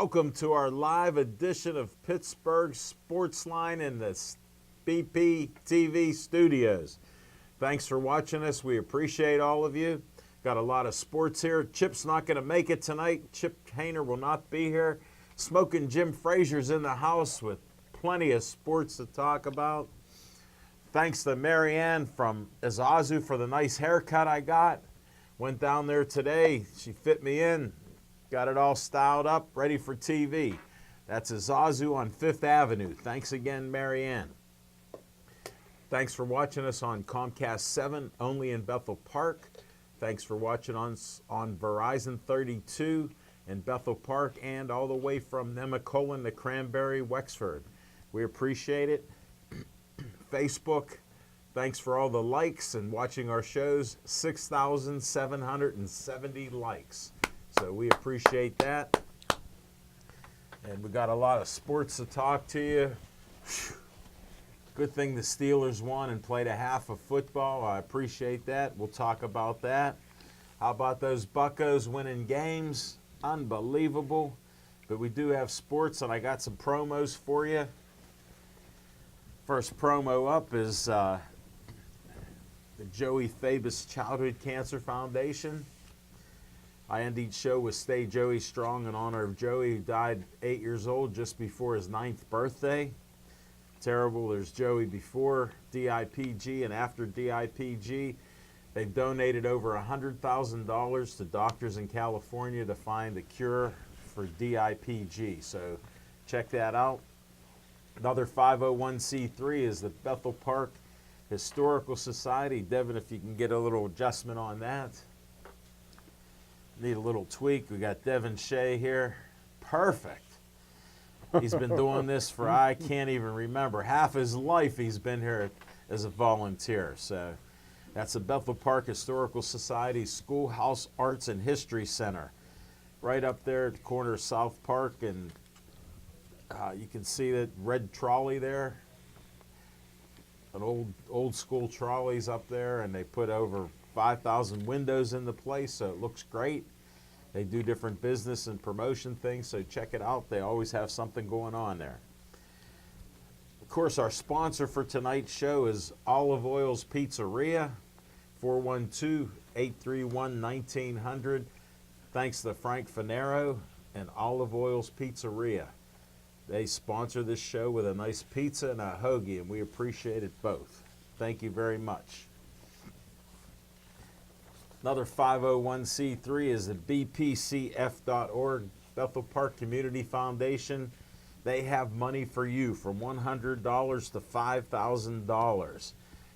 Welcome to our live edition of Pittsburgh Sportsline in the BP TV studios. Thanks for watching us. We appreciate all of you. Got a lot of sports here. Chip's not going to make it tonight. Chip Hainer will not be here. Smoking Jim Frazier's in the house with plenty of sports to talk about. Thanks to Marianne from Azazu for the nice haircut I got. Went down there today. She fit me in. Got it all styled up, ready for TV. That's Azazu on 5th Avenue. Thanks again, Marianne. Thanks for watching us on Comcast 7, only in Bethel Park. Thanks for watching on Verizon 32 in Bethel Park and all the way from Nemacolin to Cranberry, Wexford. We appreciate it. Facebook, thanks for all the likes and watching our shows. 6,770 likes. So we appreciate that. And we got a lot of sports to talk to you. Good thing the Steelers won and played a half of football. I appreciate that. We'll talk about that. How about those Buccos winning games? Unbelievable. But we do have sports, and I got some promos for you. First promo up is the Joey Fabus Childhood Cancer Foundation. I end each show with Stay Joey Strong in honor of Joey, who died 8 years old just before his 9th birthday. Terrible. There's Joey before DIPG and after DIPG. They've donated over $100,000 to doctors in California to find a cure for DIPG. So check that out. Another 501c3 is the Bethel Park Historical Society. Devin, if you can get a little adjustment on that. Need a little tweak. We got Devin Shea here. Perfect. He's been doing this for, I can't even remember, half his life he's been here as a volunteer. So that's the Bethel Park Historical Society Schoolhouse Arts and History Center. Right up there at the corner of South Park, and you can see that red trolley there. An old school trolleys up there, and they put over 5,000 windows in the place, so it looks great. They do different business and promotion things, so check it out. They always have something going on there. Of course, our sponsor for tonight's show is Olive Oil's Pizzeria, 412-831-1900. Thanks to Frank Finero and Olive Oil's Pizzeria. They sponsor this show with a nice pizza and a hoagie, and we appreciate it both. Thank you very much. Another 501c3 is the BPCF.org, Bethel Park Community Foundation. They have money for you from $100 to $5,000.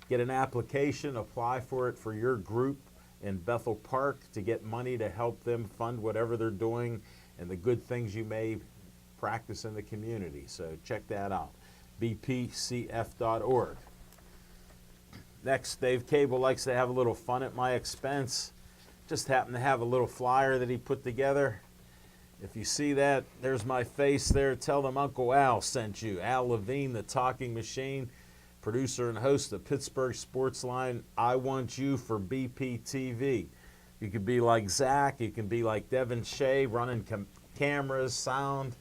Get an application, apply for it for your group in Bethel Park to get money to help them fund whatever they're doing and the good things you may practice in the community. So check that out, bpcf.org. Next, Dave Cable likes to have a little fun at my expense. Just happened to have a little flyer that he put together. If you see that, there's my face there. Tell them Uncle Al sent you. Al Levine, the talking machine, producer and host of Pittsburgh Sportsline. I want you for BPTV. You could be like Zach. You can be like Devin Shea, running cameras, sound,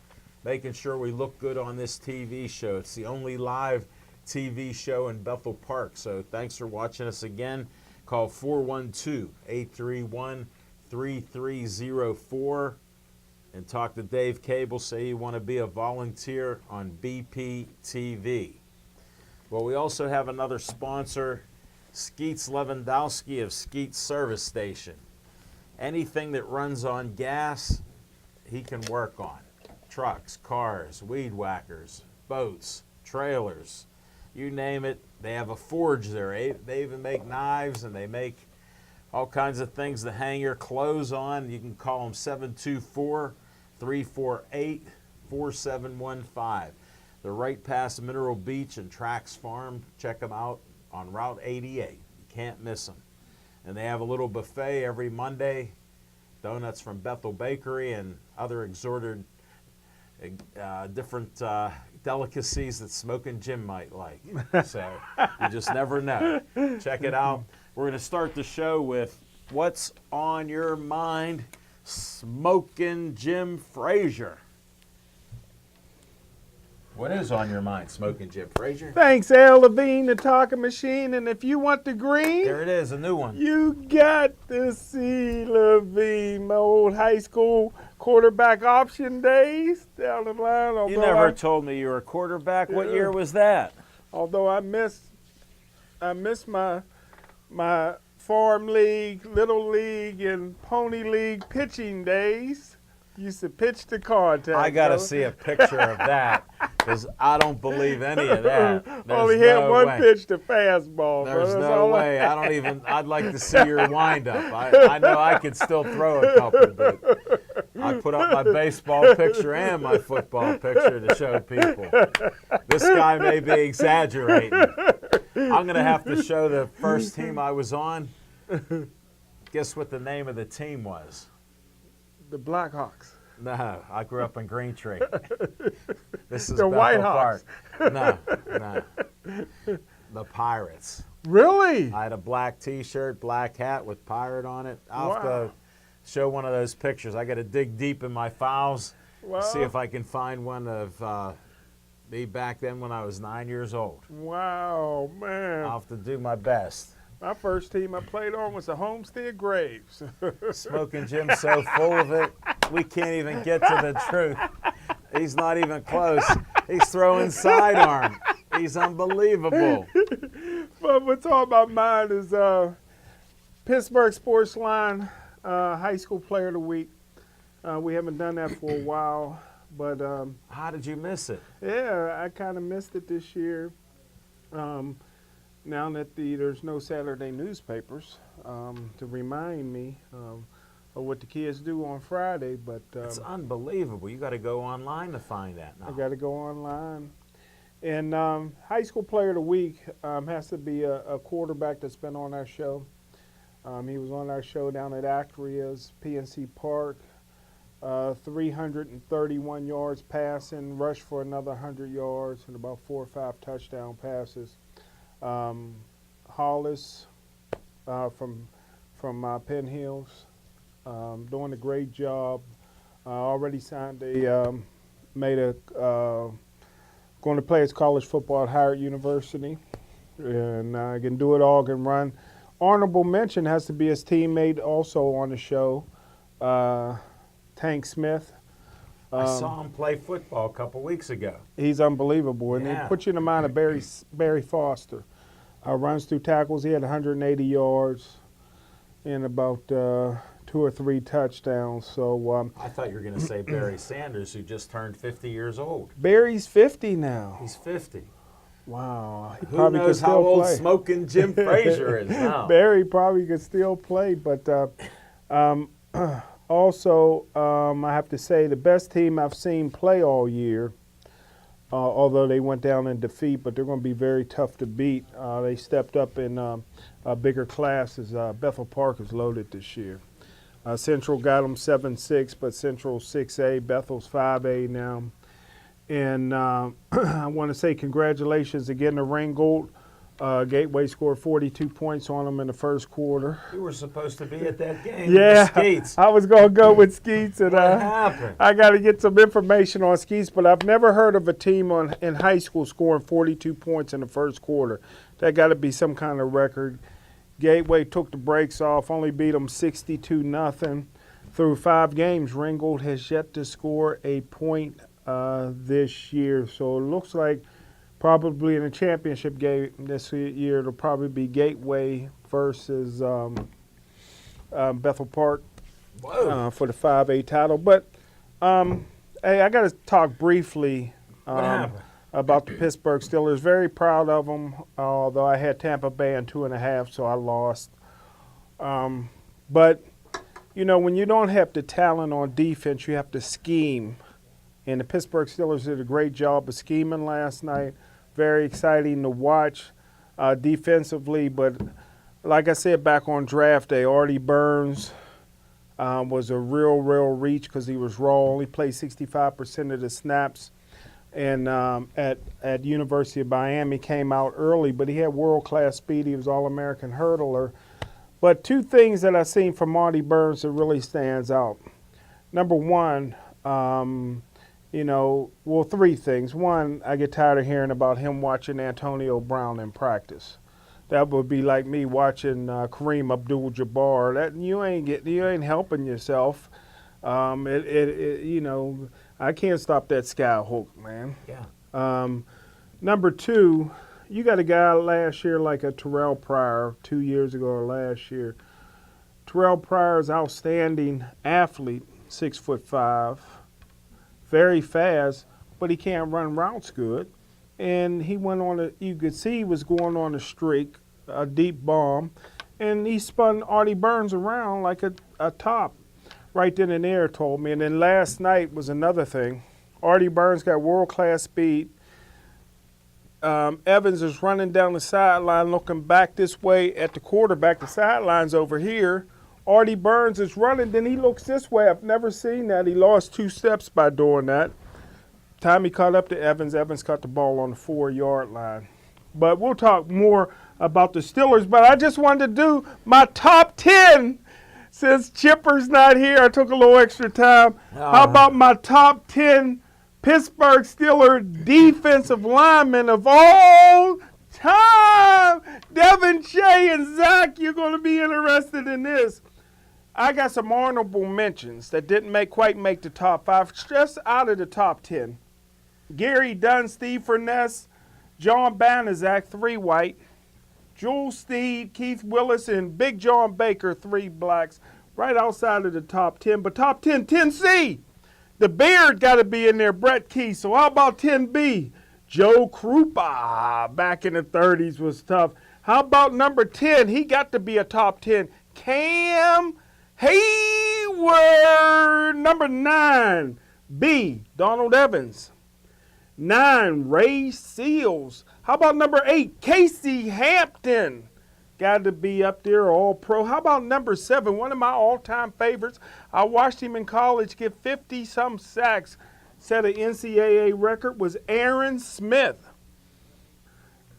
making sure we look good on this TV show. It's the only live TV show in Bethel Park. So thanks for watching us again. Call 412-831-3304 and talk to Dave Cable. Say you want to be a volunteer on BPTV. Well, we also have another sponsor, Skeets Lewandowski of Skeets Service Station. Anything that runs on gas, he can work on. Trucks, cars, weed whackers, boats, trailers, you name it. They have a forge there. They even make knives, and they make all kinds of things to hang your clothes on. You can call them 724-348-4715. They're right past Mineral Beach and Trax Farm. Check them out on Route 88. You can't miss them. And they have a little buffet every Monday. Donuts from Bethel Bakery and other assorted different delicacies that Smoking Jim might like. So you just never know. Check it out. We're going to start the show with What's on Your Mind, Smoking Jim Frazier. What is on your mind, Smoking Jim Frazier? Thanks, Al Levine, the talking machine. And if you want the green, There it is, a new one. you got to see Levine, my old high school quarterback option days down the line. You never told me you were a quarterback. What year was that? Although I miss my farm league, little league, and pony league pitching days. Used to pitch to contact. I got to brother. see a picture of that because I don't believe any of that. There's Only hit no one way. pitch to fastball. There's brother. That's no all way. I don't even. I'd like to see your windup. I know I could still throw a couple, but I put up my baseball picture and my football picture to show people. This guy may be exaggerating. I'm gonna have to show the first team I was on. Guess what the name of the team was? The Blackhawks. No, I grew up in Green Tree. This is The Bethel Whitehawks. Park. No. The Pirates. Really? I had a black T-shirt, black hat with pirate on it. I'll have Wow. to show one of those pictures. I got to dig deep in my files, Wow. see if I can find one of me back then when I was 9 years old. Wow, man. I'll have to do my best. My first team I played on was the Homestead Braves. Smoking Jim's so full of it, we can't even get to the truth. He's not even close. He's throwing sidearm. He's unbelievable. But what's all about mine is Pittsburgh Sports Line High School Player of the Week. We haven't done that for a while, but How did you miss it? yeah, I kind of missed it this year. Now that there's no Saturday newspapers to remind me of what the kids do on Friday, but It's unbelievable. You got to go online to find that now. I got to go online. And High School Player of the Week has to be a quarterback that's been on our show. He was on our show down at Actria's PNC Park. 331 yards passing, rushed for another 100 yards, and about 4 or 5 touchdown passes. Hollis from Penn Hills, doing a great job. Already signed going to play his college football at Howard University, and can do it all, can run. Honorable mention has to be his teammate also on the show, Tank Smith. I saw him play football a couple weeks ago. He's unbelievable, and Yeah. he puts you in the mind of Barry Foster. Runs through tackles. He had 180 yards and about 2 or 3 touchdowns. So I thought you were going to say Barry Sanders, who just turned 50 years old. Barry's 50 now. He's 50. Wow. He Who probably knows could how still old play. Smoking Jim Frazier is now? Barry probably could still play, but also I have to say the best team I've seen play all year, although they went down in defeat, but they're going to be very tough to beat. They stepped up in bigger classes. Bethel Park is loaded this year. Central got them 7-6, but Central 6A, Bethel's 5A now. And I want to say congratulations again to Ringgold. Gateway scored 42 points on them in the first quarter. You were supposed to be at that game. Yeah, With Skeets. I was going to go with Skeets, and What happened? I got to get some information on Skeets, but I've never heard of a team in high school scoring 42 points in the first quarter. That got to be some kind of record. Gateway took the brakes off, only beat them 62-0. Through 5 games, Ringgold has yet to score a point this year, so it looks like probably in a championship game this year, it'll probably be Gateway versus Bethel Park for the 5A title. But hey, I got to talk briefly What happened? about the Pittsburgh Steelers. Very proud of them, although I had Tampa Bay in 2.5, so I lost. But, you know, when you don't have the talent on defense, you have to scheme. And the Pittsburgh Steelers did a great job of scheming last night. Very exciting to watch defensively. But like I said back on draft day, Artie Burns was a real reach because he was raw. Only played 65% of the snaps. And at University of Miami came out early, but he had world-class speed. He was All-American hurdler. But 2 things that I've seen from Artie Burns that really stands out. Number one, Well, three things. One, I get tired of hearing about him watching Antonio Brown in practice. That would be like me watching Kareem Abdul-Jabbar. That you ain't helping yourself. I can't stop that sky hook, man. Yeah. Number two, you got a guy last year like a Terrell Pryor, 2 years ago or last year. Terrell Pryor's outstanding athlete, 6'5", very fast, but he can't run routes good. And he went on you could see he was going on a streak, a deep bomb, and he spun Artie Burns around like a top right then and there, told me. And then last night was another thing. Artie Burns got world-class speed. Evans is running down the sideline looking back this way at the quarterback. The sideline's over here. Artie Burns is running, then he looks this way. I've never seen that. He lost 2 steps by doing that. Time he caught up to Evans, Evans caught the ball on the 4-yard line. But we'll talk more about the Steelers. But I just wanted to do my top 10. Since Chipper's not here, I took a little extra time. How about my top 10 Pittsburgh Steelers defensive linemen of all time? Devin, Shea, and Zach, you're going to be interested in this. I got some honorable mentions that didn't quite make the top 5, just out of the top 10. Gary Dunn, Steve Furness, John Banaszak, 3 white. Jules Steed, Keith Willis, and Big John Baker, 3 blacks, right outside of the top 10. But top 10, 10C. The Beard got to be in there, Brett Key. So how about 10B? Joe Krupa, back in the 30s, was tough. How about number 10? He got to be a top 10. Cam Hayward. Number 9, B, Donald Evans. 9, Ray Seals. How about number 8, Casey Hampton? Got to be up there, all pro. How about number 7, one of my all-time favorites? I watched him in college get 50-some sacks. Set an NCAA record, was Aaron Smith.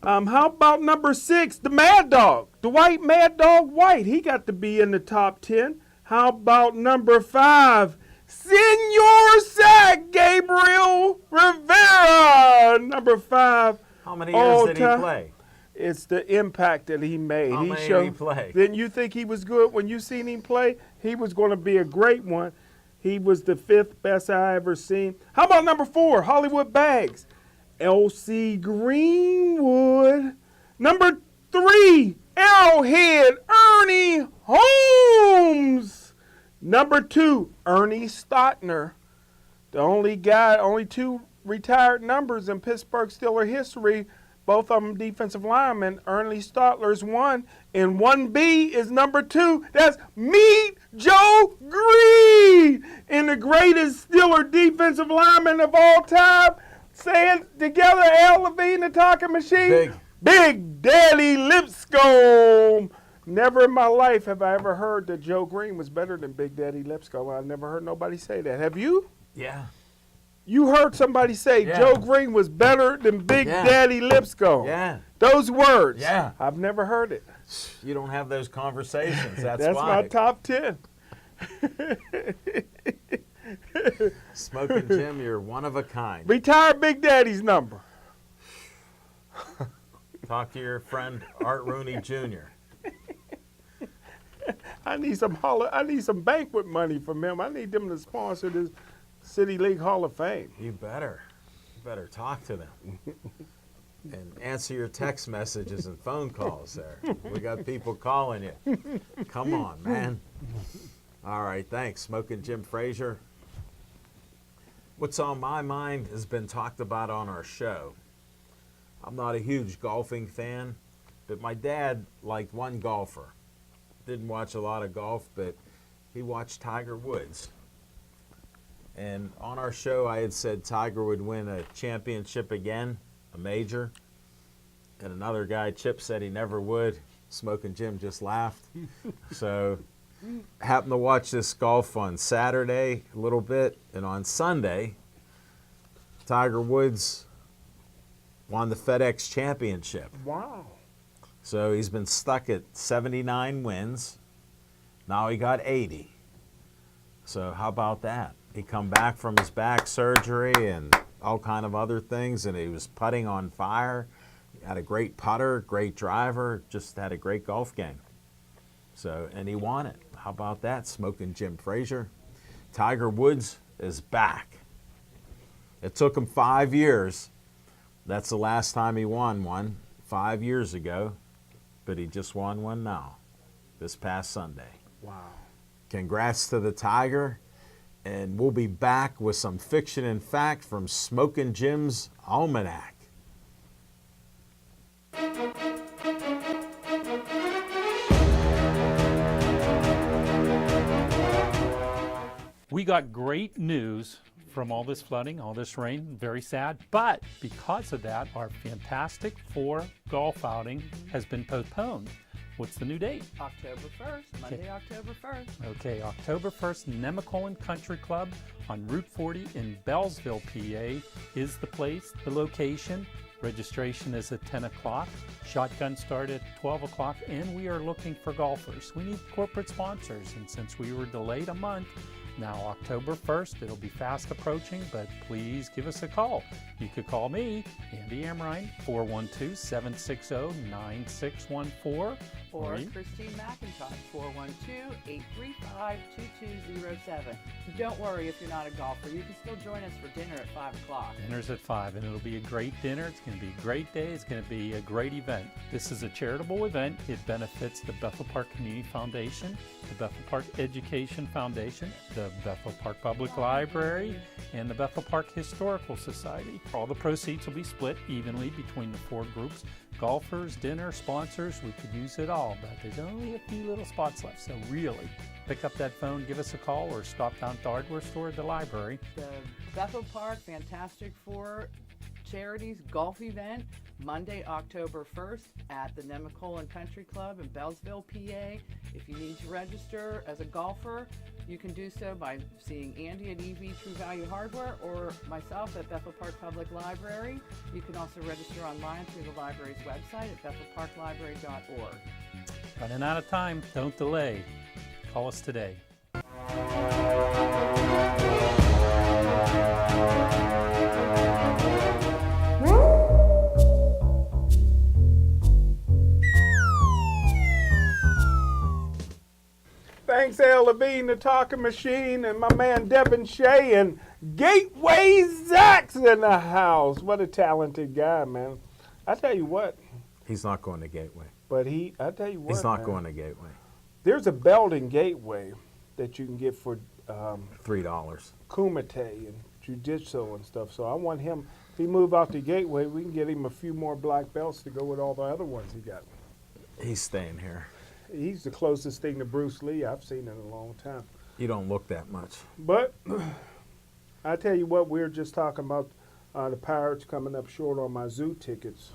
How about number 6, the Mad Dog, Dwight Mad Dog White? He got to be in the top 10. How about number 5, Senor Sack, Gabriel Rivera? Number 5. How many years did he play? It's the impact that he made. How many did he play? Didn't you think he was good when you seen him play? He was going to be a great one. He was the 5th best I ever seen. How about number 4, Hollywood Bags? L.C. Greenwood. Number 3, Arrowhead, Ernie Holmes. Number 2, Ernie Stotner. The only 2 retired numbers in Pittsburgh Steelers history. Both of them defensive linemen. Ernie Stotler's 1, and 1B is number 2. That's Meet Joe Green, and the greatest Steeler defensive lineman of all time. Say it together, Al Levine, the talking machine. Big Daddy Lipscomb. Never in my life have I ever heard that Joe Green was better than Big Daddy Lipscomb. I've never heard nobody say that. Have you? Yeah. You heard somebody say Joe Green was better than Big Daddy Lipscomb. Yeah. Those words. Yeah. I've never heard it. You don't have those conversations. That's why. my top 10. Smoking Jim, you're one of a kind. Retire Big Daddy's number. Talk to your friend Art Rooney Jr. I need some banquet money from him. I need them to sponsor this City League Hall of Fame. You better talk to them and answer your text messages and phone calls there. We got people calling you. Come on, man. All right, thanks. Smoking Jim Frazier. What's on my mind has been talked about on our show. I'm not a huge golfing fan, but my dad liked one golfer. Didn't watch a lot of golf, but he watched Tiger Woods. And on our show, I had said Tiger would win a championship again, a major. And another guy, Chip, said he never would. Smoking Jim just laughed. So happened to watch this golf on Saturday a little bit. And on Sunday, Tiger Woods won the FedEx Championship. Wow. So he's been stuck at 79 wins. Now he got 80. So how about that? he come back from his back surgery and all kind of other things, and he was putting on fire. He had a great putter, great driver, just had a great golf game. So, and he won it. How about that? Smoking Jim Frazier. Tiger Woods is back. It took him 5 years. That's the last time he won one, 5 years ago, but he just won one now, this past Sunday. Wow. Congrats to the Tiger, and we'll be back with some fiction and fact from Smokin' Jim's Almanac. We got great news from all this flooding, all this rain, very sad. But because of that, our Fantastic Four golf outing has been postponed. What's the new date? October 1st, Monday, October 1st. Okay, October 1st, Nemacolin Country Club on Route 40 in Bellsville, PA is the place, the location. Registration is at 10 o'clock. Shotgun start at 12 o'clock, and we are looking for golfers. We need corporate sponsors, and since we were delayed a month, now October 1st, it'll be fast approaching, but please give us a call. You could call me, Andy Amrine, 412-760-9614. Or you- Christine McIntosh, 412-835-2207. Don't worry if you're not a golfer. You can still join us for dinner at 5 o'clock. Dinner's at 5, and it'll be a great dinner. It's going to be a great day. It's going to be a great event. This is a charitable event. It benefits the Bethel Park Community Foundation, the Bethel Park Education Foundation, the Bethel Park Public Library, and the Bethel Park Historical Society. All the proceeds will be split evenly between the 4 groups. Golfers, dinner, sponsors, we could use it all, but there's only a few little spots left. So really, pick up that phone, give us a call, or stop down at the hardware store at the library. The Bethel Park Fantastic Four Charities Golf Event, Monday, October 1st at the Nemacolin Country Club in Bellsville, PA. If you need to register as a golfer, you can do so by seeing Andy at EV True Value Hardware or myself at Bethel Park Public Library. You can also register online through the library's website at bethelparklibrary.org. Running out of time, don't delay. Call us today. Thanks, Al Levine, the talking machine, and my man Devin Shea, and Gateway Zach's in the house. What a talented guy, man. I tell you what, He's not going to Gateway. but I tell you what, He's not man, going to Gateway. There's a belt in Gateway that you can get for $3. kumite and jiu-jitsu and stuff. So I want him, if he move out to Gateway, we can get him a few more black belts to go with all the other ones he got. He's staying here. He's the closest thing to Bruce Lee I've seen in a long time. You don't look that much. But I tell you what, we were just talking about the Pirates coming up short on my zoo tickets,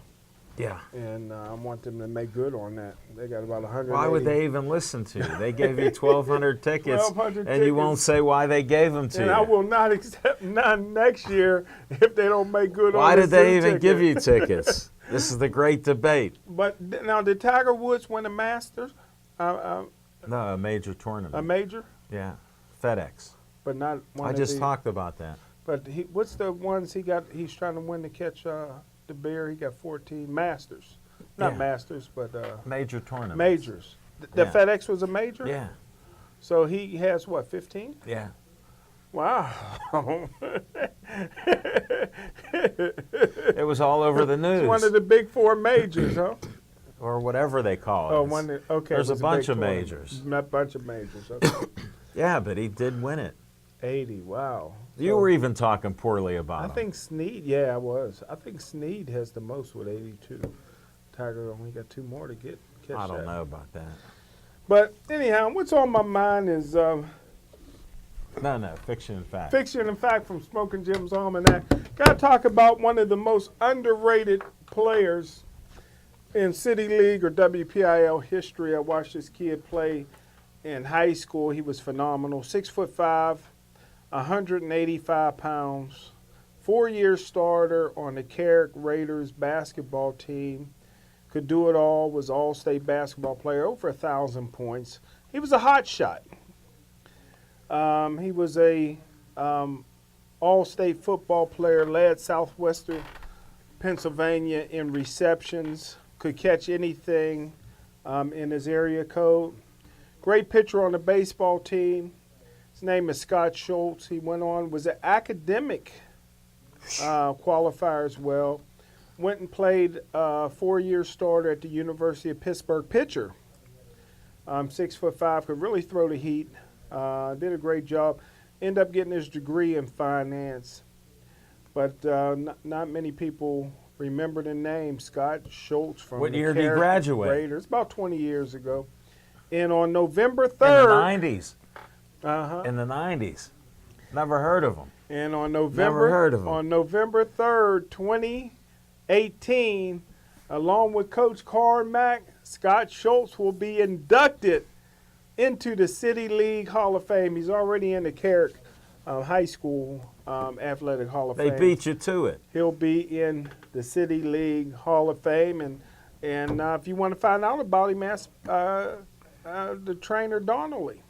Yeah. and I want them to make good on that. They got about 100. Why would they even listen to you? They gave you 1,200 tickets, 1,200 and you won't tickets. say why they gave them to And you. I will not accept none next year if they don't make good Why on the did they zoo even give you ticket. tickets? This is the great debate. But now, did Tiger Woods win a Masters? No, a major tournament. A major? Yeah, FedEx. But not one I of just the, talked about that. But what's the ones he got? He's trying to win to catch the bear. He got 14 Masters. Not Yeah. Masters, but Major tournament. majors. The Yeah. FedEx was a major? Yeah, So he has what, 15? yeah. Wow. It was all over the news. It's one of the big 4 majors, huh? or whatever they call it. Oh, It's- okay. There's it a was bunch big of tournament. majors. A bunch of majors. Okay. Yeah, but he did win it. 80, wow. You So, were even talking poorly about I him. think Snead, yeah, I was. I think Snead has the most with 82. Tiger only got 2 more to catch I don't that. know about that. But anyhow, what's on my mind is No, fiction and fact. fiction and fact from Smokin' Jim's Almanac. Got to talk about one of the most underrated players in City League or WPIL history. I watched this kid play in high school. He was phenomenal. 6'5", 185 pounds, 4-year starter on the Carrick Raiders basketball team. Could do it all, was all-state basketball player, over 1,000 points. He was a hot shot. He was a All-state football player, led Southwestern Pennsylvania in receptions, could catch anything in his area code. Great pitcher on the baseball team. His name is Scott Schultz. He went on, was an academic qualifier as well. Went and played 4-year starter at the University of Pittsburgh. Pitcher, 6'5", could really throw the heat. Did a great job. Ended up getting his degree in finance. But not many people remember the name Scott Schultz from What the year did he Carrick graduate? Raiders. About 20 years ago. And on November 3rd. In the 90s. Uh-huh. In the 90s. Never heard of him. And on Never heard of him. on November 3rd, 2018, along with Coach Carmack, Scott Schultz will be inducted into the City League Hall of Fame. He's already in the Carrick High School Athletic Hall of They Fame. beat you to it. He'll be in the City League Hall of Fame. And if you want to find out about him, ask the trainer Donnelly.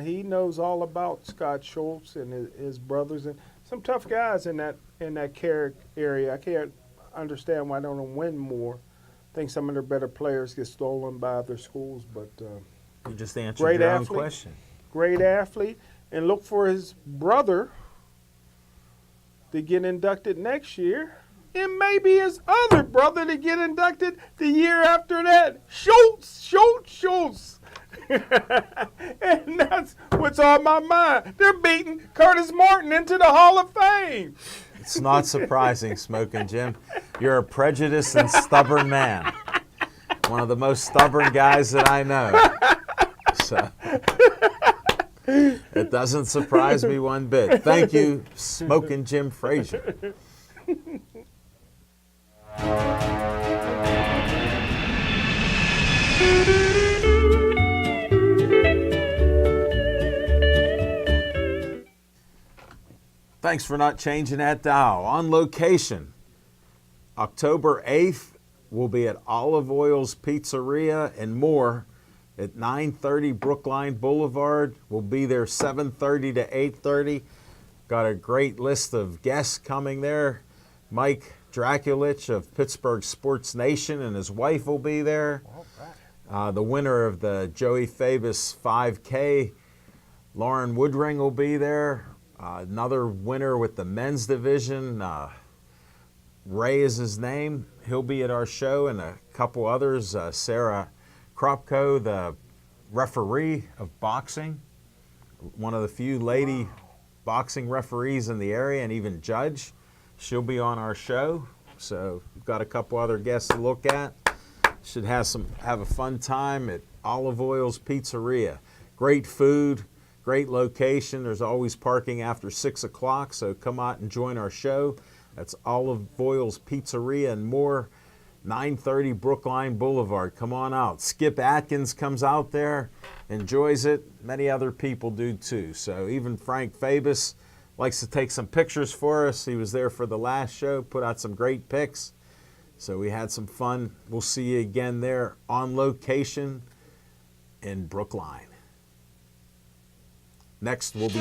He knows all about Scott Schultz and his brothers and some tough guys in that Carrick area. I can't understand why they don't win more. I think some of their better players get stolen by other schools, but You just answered Great your own athlete. question. great athlete. And look for his brother to get inducted next year. And maybe his other brother to get inducted the year after that. Schultz. And that's what's on my mind. They're beating Curtis Martin into the Hall of Fame. It's not surprising, Smoking Jim. You're a prejudiced and stubborn man. One of the most stubborn guys that I know. So it doesn't surprise me one bit. Thank you, Smoking Jim Frazier. Thanks for not changing that dial. On location, October 8th, we'll be at Olive Oil's Pizzeria and more at 930 Brookline Boulevard. We'll be there 7:30 to 8:30. Got a great list of guests coming there. Mike Draculich of Pittsburgh Sports Nation and his wife will be there. The winner of the Joey Fabus 5K, Lauren Woodring, will be there. Another winner with the men's division, Ray is his name. He'll be at our show, and a couple others. Sarah Kropko, the referee of boxing, one of the few lady boxing referees in the area, and even judge. She'll be on our show. So we've got a couple other guests to look at. Should have a fun time at Olive Oil's Pizzeria. Great food. Great location. There's always parking after 6 o'clock, so come out and join our show. That's Olive Oil's Pizzeria and more, 930 Brookline Boulevard. Come on out. Skip Atkins comes out there, enjoys it. Many other people do too. So even Frank Fabus likes to take some pictures for us. He was there for the last show, put out some great pics. So we had some fun. We'll see you again there on location in Brookline. Next, we'll be...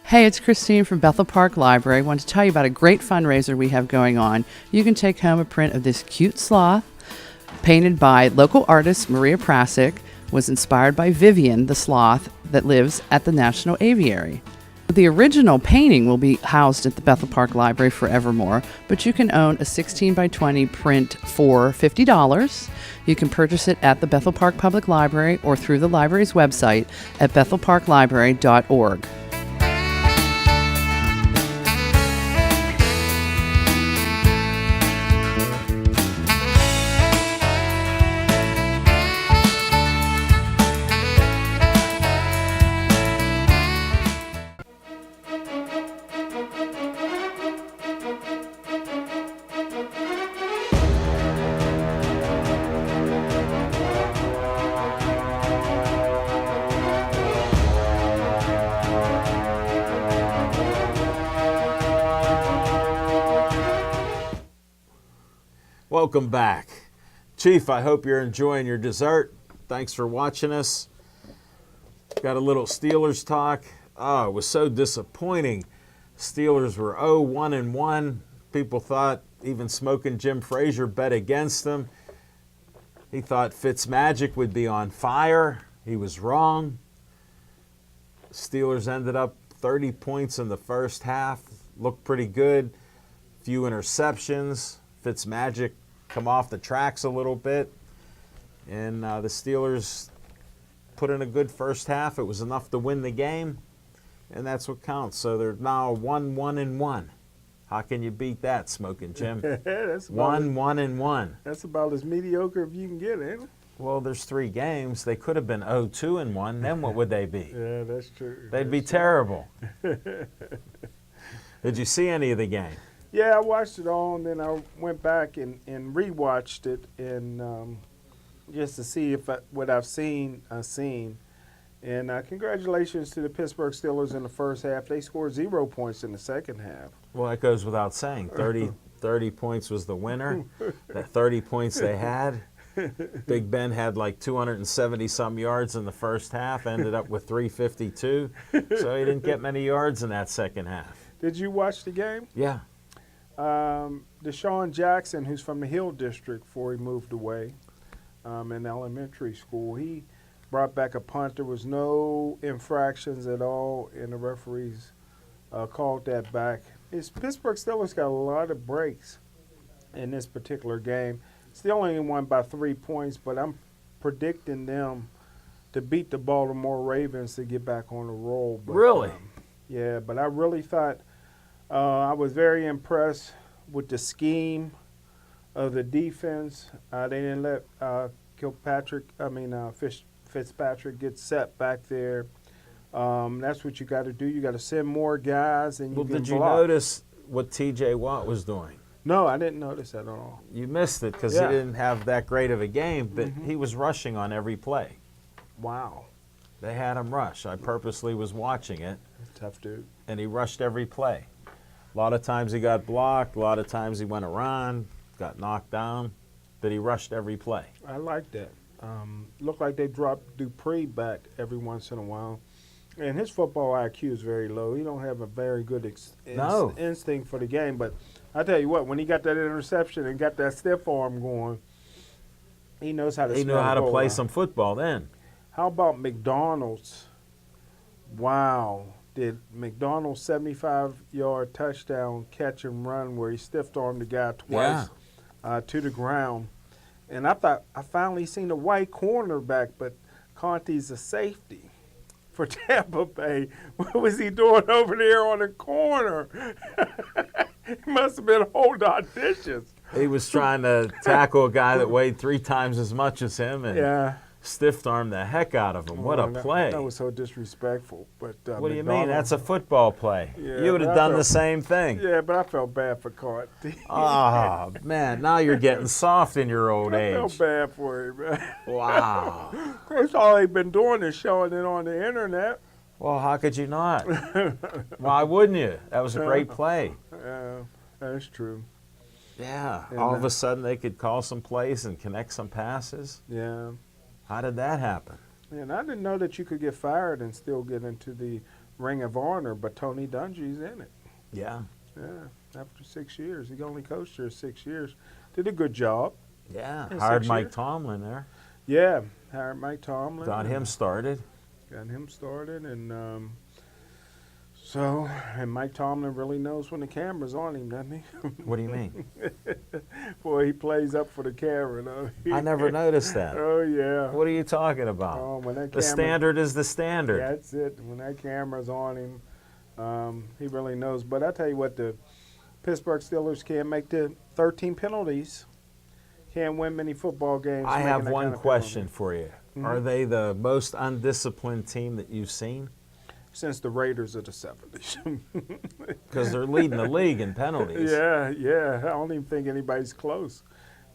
Hey, it's Christine from Bethel Park Library. I want to tell you about a great fundraiser we have going on. You can take home a print of this cute sloth painted by local artist Maria Prasic, was inspired by Vivian, the sloth that lives at the National Aviary. The original painting will be housed at the Bethel Park Library forevermore, but you can own a 16 by 20 print for $50. You can purchase it at the Bethel Park Public Library or through the library's website at bethelparklibrary.org. Welcome back. Chief, I hope you're enjoying your dessert. Thanks for watching us. Got a little Steelers talk. Oh, it was so disappointing. Steelers were 0-1-1. People thought even Smoking Jim Frazier bet against them. He thought Fitzmagic would be on fire. He was wrong. Steelers ended up 30 points in the first half. Looked pretty good. Few interceptions. Fitzmagic come off the tracks a little bit. And the Steelers put in a good first half. It was enough to win the game. And that's what counts. So they're now 1-1-1. How can you beat that, Smoking Jim? That's about 1-1-1. That's about as mediocre as you can get, ain't it? Well, there's 3 games. They could have been 0-2-1. Then what would they be? Yeah, that's true. They'd be terrible. Did you see any of the game? Yeah, I watched it all, and then I went back and rewatched it, and just to see if what I've seen. And congratulations to the Pittsburgh Steelers in the first half. They scored 0 points in the second half. Well, that goes without saying. 30 points was the winner. That 30 points they had. Big Ben had like 270-some yards in the first half, ended up with 352. So he didn't get many yards in that second half. Did you watch the game? Yeah. Deshaun Jackson, who's from the Hill District before he moved away in elementary school, he brought back a punt. There was no infractions at all, and the referees called that back. Pittsburgh Steelers got a lot of breaks in this particular game. Still only won by 3 points, but I'm predicting them to beat the Baltimore Ravens to get back on the roll. But, Really? Yeah, but I really thought I was very impressed with the scheme of the defense. They didn't let Fitzpatrick get set back there. That's what you got to do. You got to send more guys, and you can Did you block. notice what T.J. Watt was doing? No, I didn't notice at all. You missed it because Yeah. he didn't have that great of a game, but he was rushing on every play. Wow, They had him rush. I purposely was watching it, tough dude. and he rushed every play. A lot of times he got blocked. A lot of times he went around, got knocked down, but he rushed every play. I like that. Looked like they dropped Dupree back every once in a while. And his football IQ is very low. He don't have a very good instinct for the game. But I tell you what, when he got that interception and got that stiff arm going, he knows how to. He knew smell how the to goal play line. some football then. How about McDonald's? Wow. Did McDonald's 75-yard touchdown catch and run where he stiff-armed the guy twice to the ground. And I thought I finally seen a white cornerback, but Conti's a safety for Tampa Bay. What was he doing over there on the corner? He must have been holding auditions. He was trying to tackle a guy that weighed 3 times as much as him and Yeah. stiff-armed the heck out of him. What a play. That was so disrespectful. But What do you mean? McDonald- That's a football play. Yeah, You would but have I done the felt- same thing. Yeah, but I felt bad for Conti. Oh, man, now you're getting soft in your old I felt age. bad for him, man. Wow. That's all they've been doing is showing it on the internet. Well, how could you not? Why wouldn't you? That was a great play. Yeah, that's true. Yeah. And, All of a sudden they could call some plays and connect some passes. Yeah. How did that happen? And I didn't know that you could get fired and still get into the Ring of Honor, but Tony Dungy's in it. Yeah. Yeah, after 6 years. He only coached there 6 years. Did a good job. Yeah. In Hired 6 Mike years? Tomlin there. Yeah, hired Mike Tomlin. Got him started. Got him started, and and Mike Tomlin really knows when the camera's on him, doesn't he? What do you mean? Boy, he plays up for the camera, though. I never noticed that. Oh, yeah. What are you talking about? Oh, when that The standard is the standard. That's it. When that camera's on him, he really knows. But I tell you what, the Pittsburgh Steelers can't make the 13 penalties. Can't win many football games. I making have that one kind of question penalty. for you. Mhm. Are they the most undisciplined team that you've seen? Since the Raiders of the 70s. Because they're leading the league in penalties. Yeah. I don't even think anybody's close.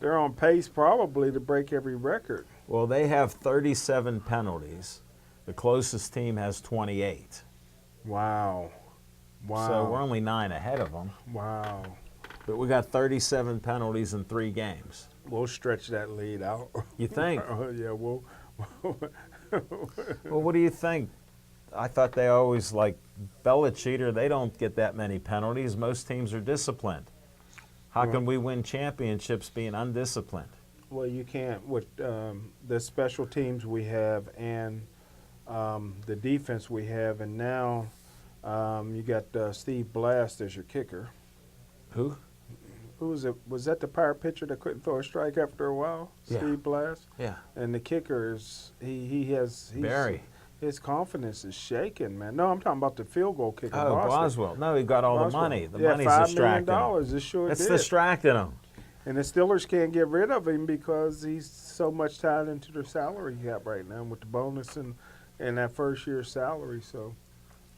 They're on pace probably to break every record. Well, they have 37 penalties. The closest team has 28. Wow. So we're only 9 ahead of them. Wow. But we got 37 penalties in 3 games. We'll stretch that lead out. You think? Yeah, we'll. Well, what do you think? I thought they always, like Belichick, they don't get that many penalties. Most teams are disciplined. How can we win championships being undisciplined? Well, you can't with the special teams we have and the defense we have, and now you got Steve Blast as your kicker. Who? Who was it? Was that the Pirate pitcher that couldn't throw a strike after a while? Yeah. Steve Blast. Yeah. And the kicker is he's Barry. His confidence is shaking, man. No, I'm talking about the field goal kicker. Oh, Boswell. No, he got all the Boswell. money. The yeah, money's $5 distracting him. million. It sure It's did. distracting him. And the Steelers can't get rid of him because he's so much tied into their salary cap right now with the bonus and that first year's salary. So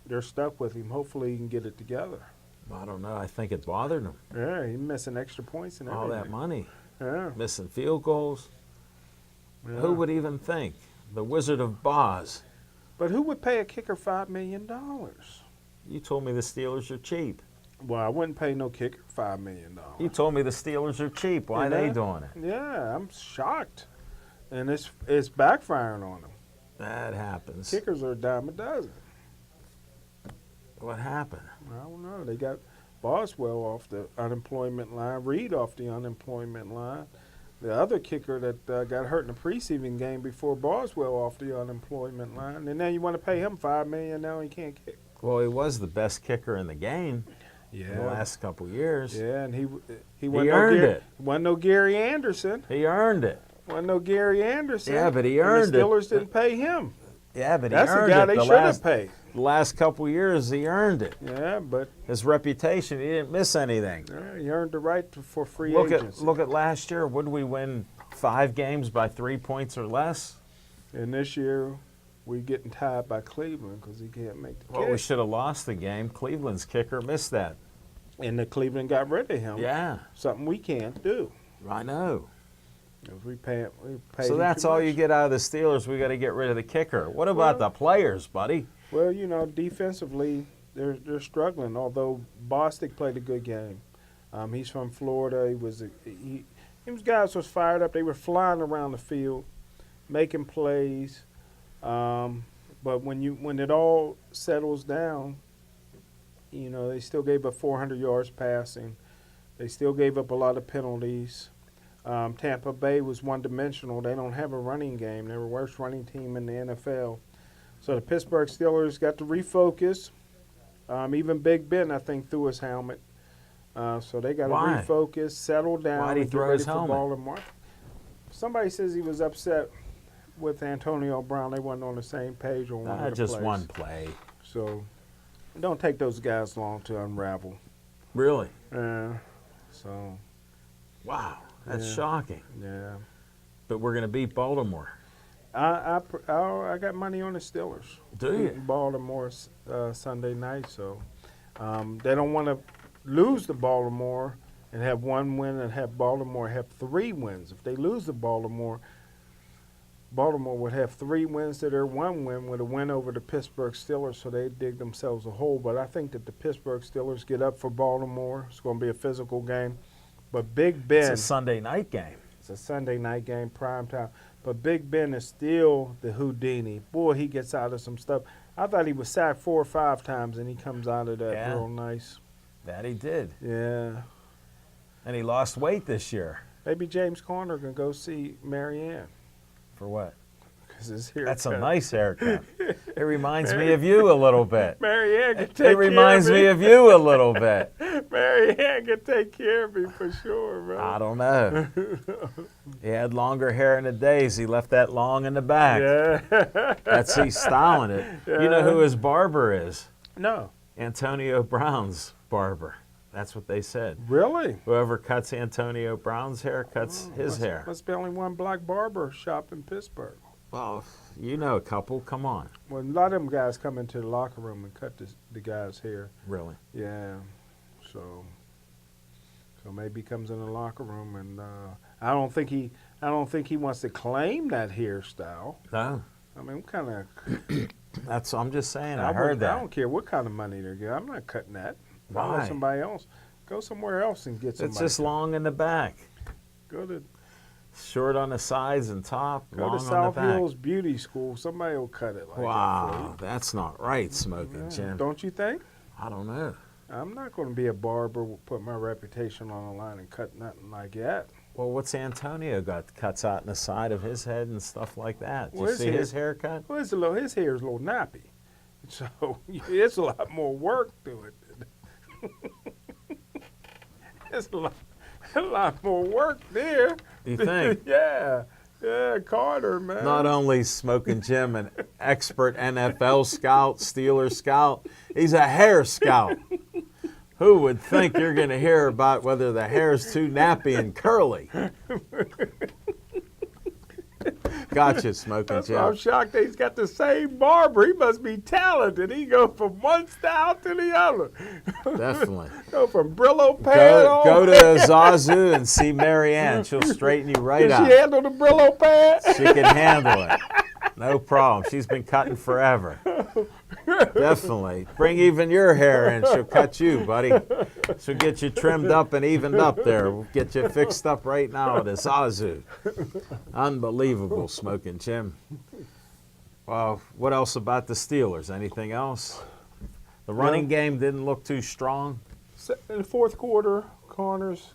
they're stuck with him. Hopefully he can get it together. I don't know. I think it bothered him. Yeah, he's missing extra points and All everything. that money. Yeah. Missing field goals. Yeah. Who would even think? The Wizard of Boz. But who would pay a kicker $5 million? You told me the Steelers are cheap. Well, I wouldn't pay no kicker $5 million. You told me the Steelers are cheap. Why are they Yeah. doing it? Yeah, I'm shocked. And it's backfiring on them. That happens. Kickers are a dime a dozen. What happened? I don't know. They got Boswell off the unemployment line, Reed off the unemployment line. The other kicker that got hurt in the preseason game before Boswell off the unemployment line. And now you want to pay him $5 million, now he can't kick. Well, he was the best kicker in the game Yeah. in the last couple years. Yeah, and he earned it. Wasn't no Gary Anderson. He earned it. Wasn't no Gary Anderson. Yeah, but he And earned the it. Steelers didn't pay him. Yeah, but That's he the earned guy it. they The should have last, paid. the last couple years, he earned it. Yeah, but His reputation, he didn't miss anything. he earned the right for free Look agency. at last year. Would we win 5 games by 3 points or less? And this year, we're getting tied by Cleveland because he can't make the Well, we kick. should have lost the game. Cleveland's kicker missed that. And the Cleveland got rid of him. Yeah, Something we can't do. I know. 'Cause we pay So him that's too all much. you get out of the Steelers. We got to get rid of the kicker. What about the players, buddy? Well, defensively, they're struggling. Although Bostic played a good game. He's from Florida. These guys was fired up. They were flying around the field, making plays. But when it all settles down, they still gave up 400 yards passing. They still gave up a lot of penalties. Tampa Bay was one-dimensional. They don't have a running game. They're the worst running team in the NFL. So the Pittsburgh Steelers got to refocus. Even Big Ben, I think, threw his helmet. So they got to Why? refocus, settle down. Why'd he and get throw ready his for helmet? Baltimore. Somebody says he was upset with Antonio Brown. They weren't on the same page on one of the Just plays. one play. So it don't take those guys long to unravel. Really? So, Wow, that's Yeah. shocking. yeah. But we're going to beat Baltimore. I got money on the Steelers. Do you? Beating Baltimore Sunday night, so they don't want to lose to Baltimore and have one win and have Baltimore have 3 wins. If they lose to Baltimore would have 3 wins to their 1 win with a win over the Pittsburgh Steelers, so they dig themselves a hole. But I think that the Pittsburgh Steelers get up for Baltimore. It's going to be a physical game. But Big Ben, It's a Sunday night game. it's a Sunday night game, prime time. But Big Ben is still the Houdini. Boy, he gets out of some stuff. I thought he was sacked 4 or 5 times, and he comes out of that Yeah. real nice. That he did. Yeah. And he lost weight this year. Maybe James Conner can go see Marianne. For what? Because his haircut. That's a nice haircut. It reminds me of you a little bit. Marianne can take It reminds care me of you a little bit. Marianne can take care of me for sure, bro. I don't know. He had longer hair in the days. He left that long in the back. Yeah. He's styling it. You know who his barber is? No. Antonio Brown's barber. That's what they said. Really? Whoever cuts Antonio Brown's hair cuts his hair. Must be only one black barber shop in Pittsburgh. Well, you know a couple. Come on. Well, a lot of them guys come into the locker room and cut the guy's hair. Really? Yeah. So maybe he comes in the locker room, and I don't think he wants to claim that hairstyle. No. I mean, what kind of? I'm just saying. I heard I that. don't care what kind of money they're getting. I'm not cutting that. If I Why? let somebody else go somewhere else and get somebody. It's just long in the back. Go to Short on the sides and top, Go long to on South the back. Hills Beauty School. Somebody will cut it like Wow, that's not right, Smoking that for you. Jim. Don't you think? I don't know. I'm not going to be a barber, put my reputation on the line and cut nothing like that. Well, what's Antonio got? Cuts out in the side of his head and stuff like that. Did Well, you his see hair- his haircut? Well, his hair is a little nappy. So it's a lot more work to it. It's a lot more work there. You think? Yeah. Yeah, Carter, man. Not only Smoking Jim, an expert NFL scout, Steeler scout, he's a hair scout. Who would think you're going to hear about whether the hair's too nappy and curly? Gotcha, Smoking That's why I'm Jim. shocked that he's got the same barber. He must be talented. He go from one style to the other. Definitely. Go from Brillo pad all Go to Zazu and see Mary Ann. She'll straighten you right Can she out. handle the Brillo pad? She can handle it. No problem. She's been cutting forever. Definitely. Bring even your hair in. She'll cut you, buddy. She'll get you trimmed up and evened up there. We'll get you fixed up right now at a Zazu. Unbelievable, Smoking Jim. Well, what else about the Steelers? Anything else? The running game didn't look too strong. In the fourth quarter, Connors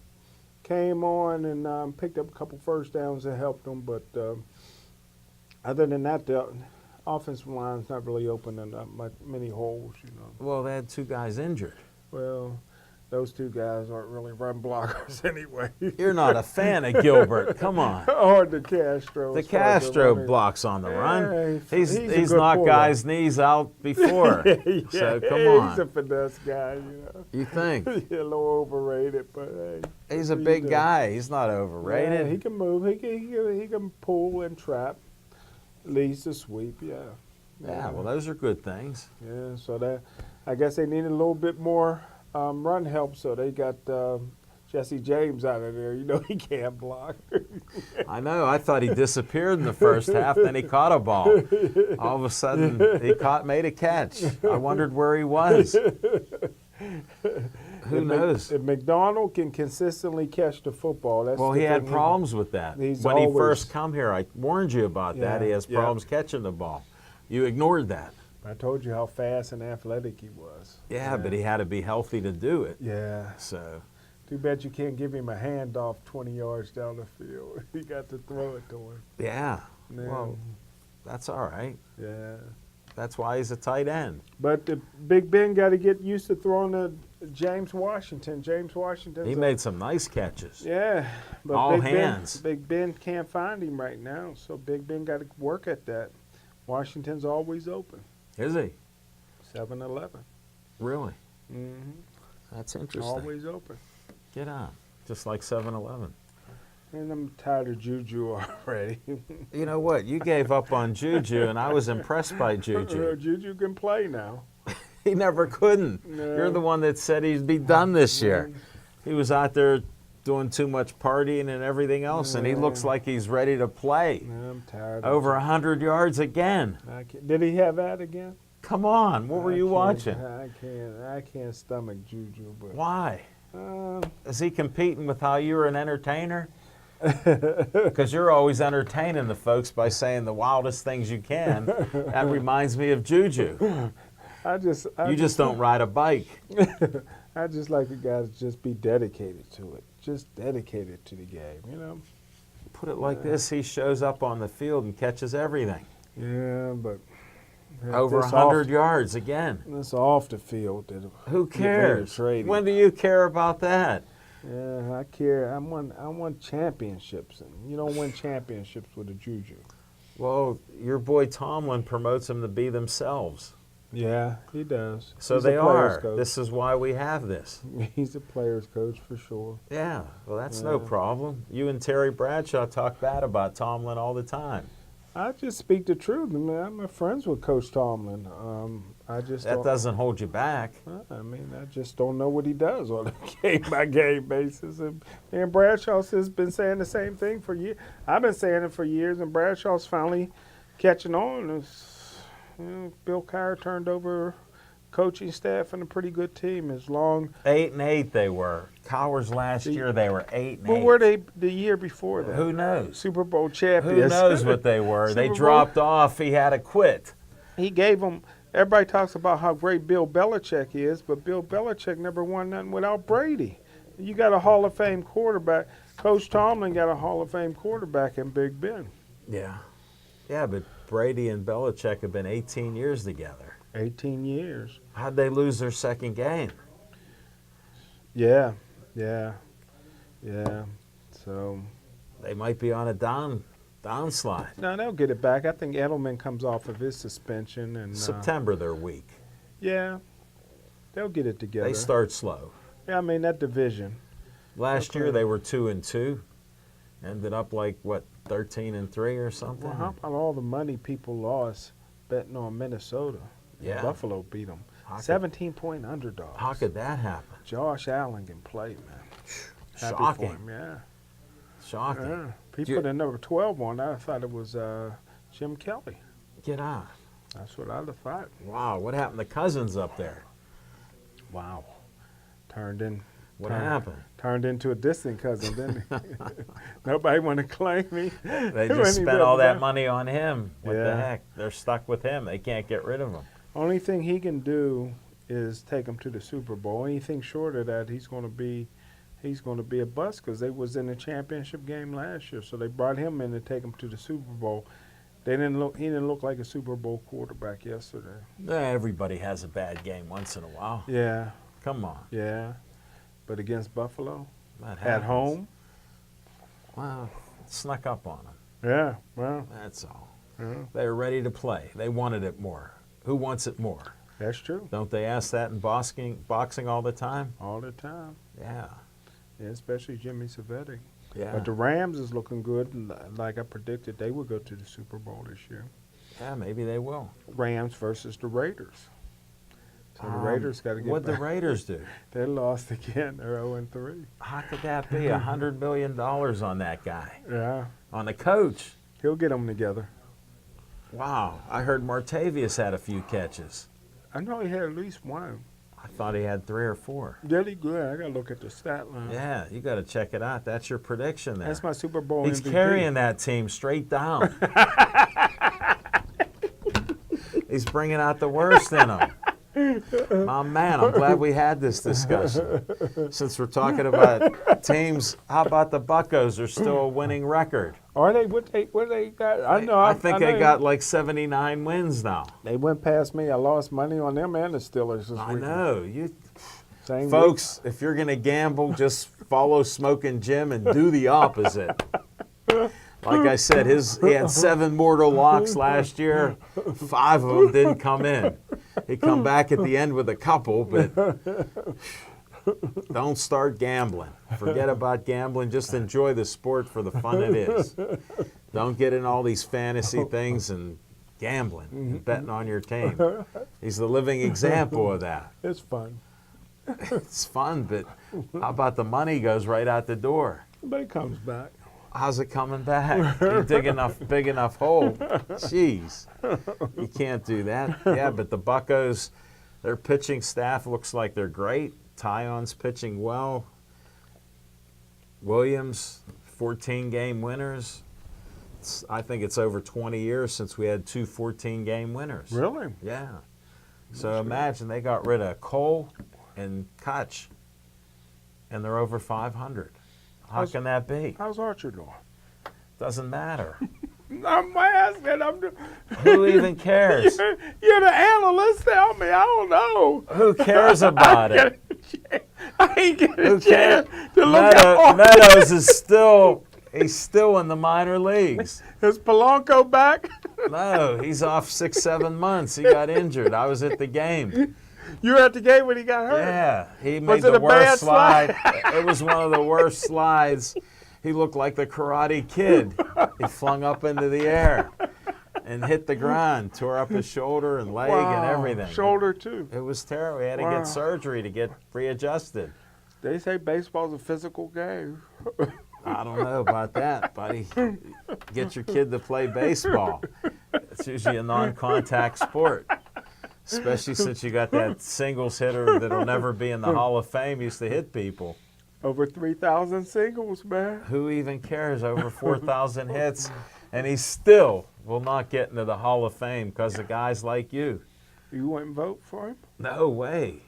came on and picked up a couple first downs that helped them. But other than that, the offensive line's not really opening up many holes, you know. Well, they had 2 guys injured. Well, those 2 guys aren't really run blockers anyway. You're not a fan of Gilbert. Come on. Or the Castro. The as far as Castro running. blocks on the run. Yeah, He's a good knocked puller. guys' knees out before. Yeah, So come He's a on. finesse guy, you know. You think? He's a little overrated, but hey. He's a what do you big do? guy. He's not Yeah, overrated. he can move. He can pull and trap. Leads the sweep, yeah. Yeah, well, those are good things. Yeah, so that I guess they needed a little bit more run help, so they got Jesse James out of there. You know he can't block. I know. I thought he disappeared in the first half. Then he caught a ball. All of a sudden, he made a catch. I wondered where he was. Who knows? If McDonald can consistently catch the football, that's Well, the he had thing. problems with that. He's When he always- first come here, I warned you about that. Yeah, He has yeah. problems catching the ball. You ignored that. I told you how fast and athletic he was. Yeah, but he had to be healthy to do it. Yeah. So, Too bad you can't give him a handoff 20 yards down the field. You got to throw it to him. yeah. Yeah. Well, that's all right. Yeah. That's why he's a tight end. But the Big Ben got to get used to throwing to James Washington. James Washington. He made some nice catches. Yeah. But All Big hands. Big Ben can't find him right now, so Big Ben got to work at that. Washington's always open. Is he? 7-11. Really? Mm-hmm. That's interesting. Always open. Get on. Just like 7-Eleven. And I'm tired of Juju already. You know what? You gave up on Juju, and I was impressed by Juju. Juju can play now. He never couldn't. No. You're the one that said he'd be done this year. He was out there doing too much partying and everything else, and he looks like he's ready to play. I'm tired. Over 100 yards again. Did he have that again? Come on. What were you watching? I can't stomach Juju, but Why? uh, Is he competing with how you're an entertainer? Because you're always entertaining the folks by saying the wildest things you can. That reminds me of Juju. I You just don't ride a bike. I just like the guys to just be dedicated to it. Just dedicated to the game, you know? Put it like this, he shows up on the field and catches everything. Yeah, but Over this 100 yards again. It's off the field. Who cares? trading. When do you care about that? Yeah, I care. I want championships, and you don't win championships with a Juju. Well, your boy Tomlin promotes them to be themselves. Yeah, he does. So He's they a player's are. coach. This is why we have this. He's a player's coach for sure. Yeah, well, that's no Yeah. problem. You and Terry Bradshaw talk bad about Tomlin all the time. I just speak the truth. I mean, I'm friends with Coach Tomlin. I just That don't, doesn't hold you back. I mean, I just don't know what he does on a game-by-game basis. And Bradshaw has been saying the same thing for years. I've been saying it for years, and Bradshaw's finally catching on. Bill Cowher turned over coaching staff and a pretty good team. As long, 8-8 they were. Cowers last year they were 8-8. what were they the year before that? Who knows? Super Bowl champions. Who knows what they were? They Super Bowl. dropped off. He had to quit. He gave them. Everybody talks about how great Bill Belichick is, but Bill Belichick never won nothing without Brady. You got a Hall of Fame quarterback. Coach Tomlin got a Hall of Fame quarterback in Big Ben. Yeah. Yeah, but Brady and Belichick have been 18 years together. 18 years. How'd they lose their second game? Yeah. So They might be on a downslide. no, they'll get it back. I think Edelman comes off of his suspension, and September they're weak. yeah, they'll get it together. They start slow. Yeah, I mean that division. Last year they were 2-2. Ended up like what, 13-3 or something? Well, how about all the money people lost betting on Minnesota? Yeah. Buffalo beat them. How could- 17-point underdogs. How could that happen? Josh Allen can play, man. Happy Shocking. for him, yeah. Shocking. Yeah. He Do you- put in number 12 on that. I thought it was Jim Kelly. Get out. That's what I'd have thought. Wow, what happened to Cousins up there? Wow. Turned Happened? Turned into a distant cousin, didn't he? Nobody want to claim me. They When just he spent was all that there. money on him. What the Yeah. heck? They're stuck with him. They can't get rid of him. Only thing he can do is take him to the Super Bowl. Anything short of that, he's going to be a bust because they was in the championship game last year. So they brought him in to take him to the Super Bowl. He didn't look like a Super Bowl quarterback yesterday. Everybody has a bad game once in a while. Yeah, Come on. yeah. But against Buffalo That at happens. home, Well, it snuck up on them. yeah. Well, That's all. yeah, They were ready to play. They wanted it more. Who wants it more? that's true. Don't they ask that in boxing all the time? All the time. Yeah. Yeah, especially Jimmy Saveti. Yeah. But the Rams is looking good. And like I predicted, they would go to the Super Bowl this year. Yeah, maybe they will. Rams versus the Raiders. So the Raiders got to get What'd the back. Raiders do? They lost again. They're 0-3. How could that be? $100 million on that guy. Yeah, On the coach. he'll get them together. Wow. I heard Martavius had a few catches. I know he had at least one. I thought he had 3 or 4. Really good. I got to look at the stat line. Yeah, you got to check it out. That's your prediction there. That's my Super Bowl He's MVP. carrying that team straight down. He's bringing out the worst in them. My man, I'm glad we had this discussion. Since we're talking about teams, how about the Buccos are still a winning record? Are they? What they got? I know. I think know they got like 79 wins now. They went past me. I lost money on them and the Steelers this I weekend. know. You Same folks, if you're going to gamble, just follow Smoking Jim and do the opposite. Like I said, he had 7 mortal locks last year. 5 of them didn't come in. He come back at the end with a couple, but don't start gambling. Forget about gambling. Just enjoy the sport for the fun it is. Don't get in all these fantasy things and gambling and betting on your team. He's the living example of that. It's fun. It's fun, but how about the money goes right out the door? But it comes back. How's it coming back? You dig enough, big enough hole. Jeez, you can't do that. Yeah, but the Buccos, their pitching staff looks like they're great. Tyon's pitching well. Williams, 14-game winners. I think it's over 20 years since we had 2 14-game winners. Really? Yeah. So imagine they got rid of Cole and Kutch, and they're over 500. How How's- can that be? How's Archer doing? Doesn't matter. I'm asking. Who even cares? You're the analyst. Tell me. I don't know. Who cares about it? I ain't getting Who a chance cares? to look at Meadows is he's still in the minor leagues. Is Polanco back? No, he's off 6-7 months. He got injured. I was at the game. You were at the game when he got hurt? Yeah, he Was made it the a bad worst slide. It was one of the worst slides. He looked like the Karate Kid. He flung up into the air and hit the ground, tore up his shoulder and leg and everything. Shoulder, too. It was terrible. He had to Wow. get surgery to get readjusted. They say baseball's a physical game. I don't know about that, buddy. Get your kid to play baseball. It's usually a non-contact sport. Especially since you got that singles hitter that'll never be in the Hall of Fame, used to hit people. Over 3,000 singles, man. Who even cares? Over 4,000 hits, and he still will not get into the Hall of Fame because of guys like you. You wouldn't vote for him? No way.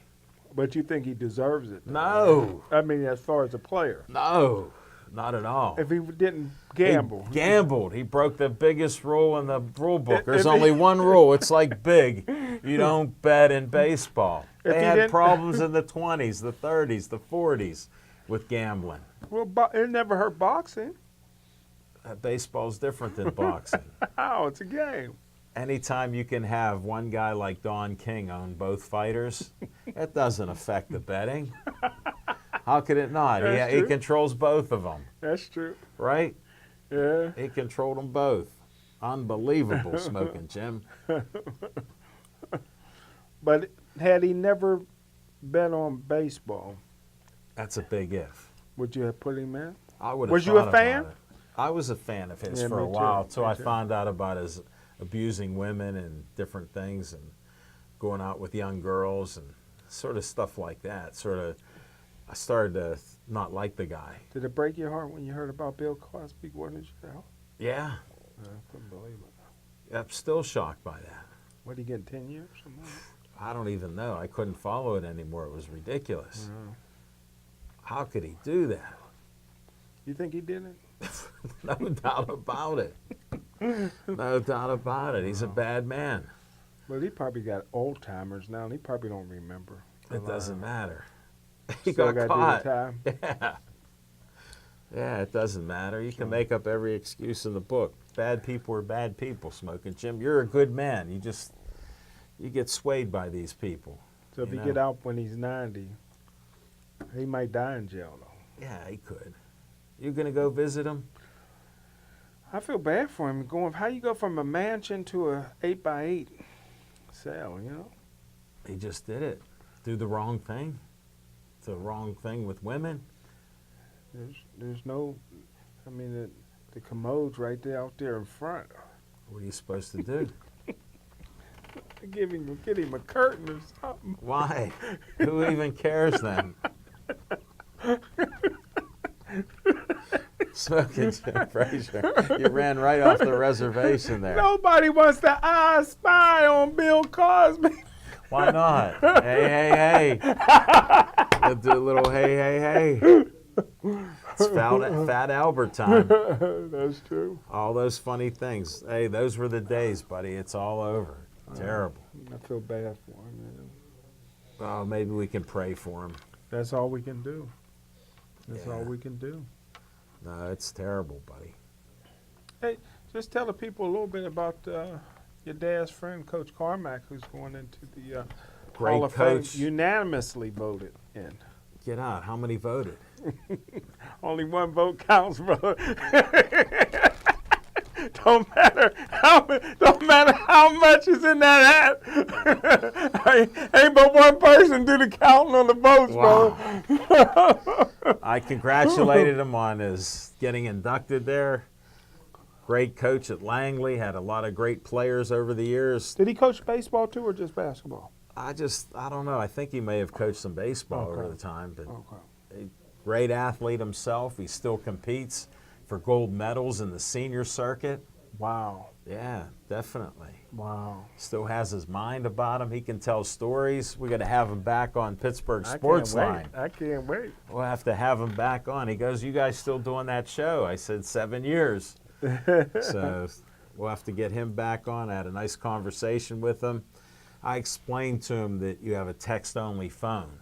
But you think he deserves it? No. I mean, as far as a player. No, not at all. If he didn't gamble. He gambled. He broke the biggest rule in the rule book. There's If he- only one rule. It's like big. You don't bet in baseball. If They he had didn't- problems in the 20s, the 30s, the 40s with gambling. Well, it never hurt boxing. Baseball's different than boxing. Oh, it's a game. Anytime you can have one guy like Don King own both fighters, that doesn't affect the betting. How could it not? That's He true. controls both of them, That's true. right? Yeah. He controlled them both. Unbelievable, Smoking Jim. But had he never bet on baseball, That's a big if. would you have put him in? I would have Was you a thought about fan? it. I was a fan of his Yeah, for a me too. while till Me I too. found out about his abusing women and different things and going out with young girls and sort of stuff like that. I started to not like the guy. Did it break your heart when you heard about Bill Cosby going to jail? Yeah, I couldn't believe it. I'm still shocked by that. What, he get 10 years? Or more? I don't even know. I couldn't follow it anymore. It was ridiculous. Yeah. How could he do that? You think he did it? No doubt about it. No doubt about it. He's a bad man. Well, he probably got old timers now, and he probably don't remember. It doesn't matter. He Still got got caught. to do the time. Yeah. Yeah, it doesn't matter. You can make up every excuse in the book. Bad people are bad people, Smoking Jim. You're a good man. You get swayed by these people. So if You he know. get out when he's 90, he might die in jail, though. Yeah, he could. You gonna go visit him? I feel bad for him going. How you go from a mansion to a 8x8 cell? You know. He just did it. Do the wrong thing. The wrong thing with women. There's no. I mean, the commode's right there out there in front. What are you supposed to do? Get him a curtain or something. Why? Who even cares then? Smoking Jim Frazier. You ran right off the reservation there. Nobody wants to I spy on Bill Cosby. Why not? Hey, hey, hey. We'll do a little hey, hey, hey. It's Fat Albert time. That's true. All those funny things. Hey, those were the days, buddy. It's all over. Terrible. I feel bad for him. Man. Oh, maybe we can pray for him. That's all we can do. That's Yeah. all we can do. No, it's terrible, buddy. Hey, just tell the people a little bit about your dad's friend, Coach Carmack, who's going into the Great Hall of coach. Fame, unanimously voted in. Get out. How many voted? Only one vote counts, brother. Don't matter how much is in that hat. Ain't but one person do the counting on the votes, brother. I congratulated him on his getting inducted there. Great coach at Langley. Had a lot of great players over the years. Did he coach baseball too, or just basketball? I don't know. I think he may have coached some baseball over Okay. the time, but Okay. great athlete himself. He still competes for gold medals in the senior circuit. Wow. Yeah, definitely. Wow. Still has his mind about him. He can tell stories. We're going to have him back on Pittsburgh I Sports can't Line. wait. I can't wait. We'll have to have him back on. He goes, "You guys still doing that show?" I said, 7 years. So we'll have to get him back on. I had a nice conversation with him. I explained to him that you have a text-only phone.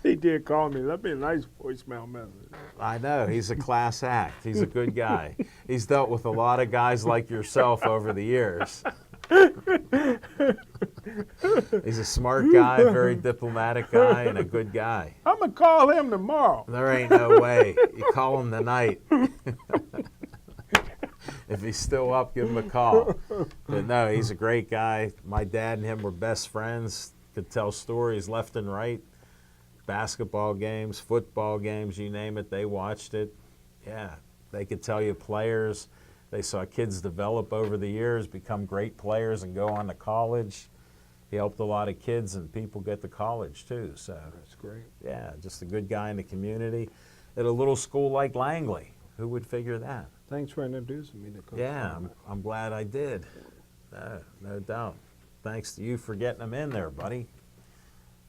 He did call me. That'd be a nice voicemail message. I know. He's a class act. He's a good guy. He's dealt with a lot of guys like yourself over the years. He's a smart guy, very diplomatic guy, and a good guy. I'm going to call him tomorrow. There ain't no way. You call him tonight. If he's still up, give him a call. But no, he's a great guy. My dad and him were best friends. Could tell stories left and right. Basketball games, football games, you name it, they watched it. Yeah, they could tell you players. They saw kids develop over the years, become great players and go on to college. He helped a lot of kids and people get to college too. So That's great. yeah, just a good guy in the community at a little school like Langley. Who would figure that? Thanks for introducing me to Coach Yeah, Farmer. I'm glad I did. No doubt. Thanks to you for getting him in there, buddy.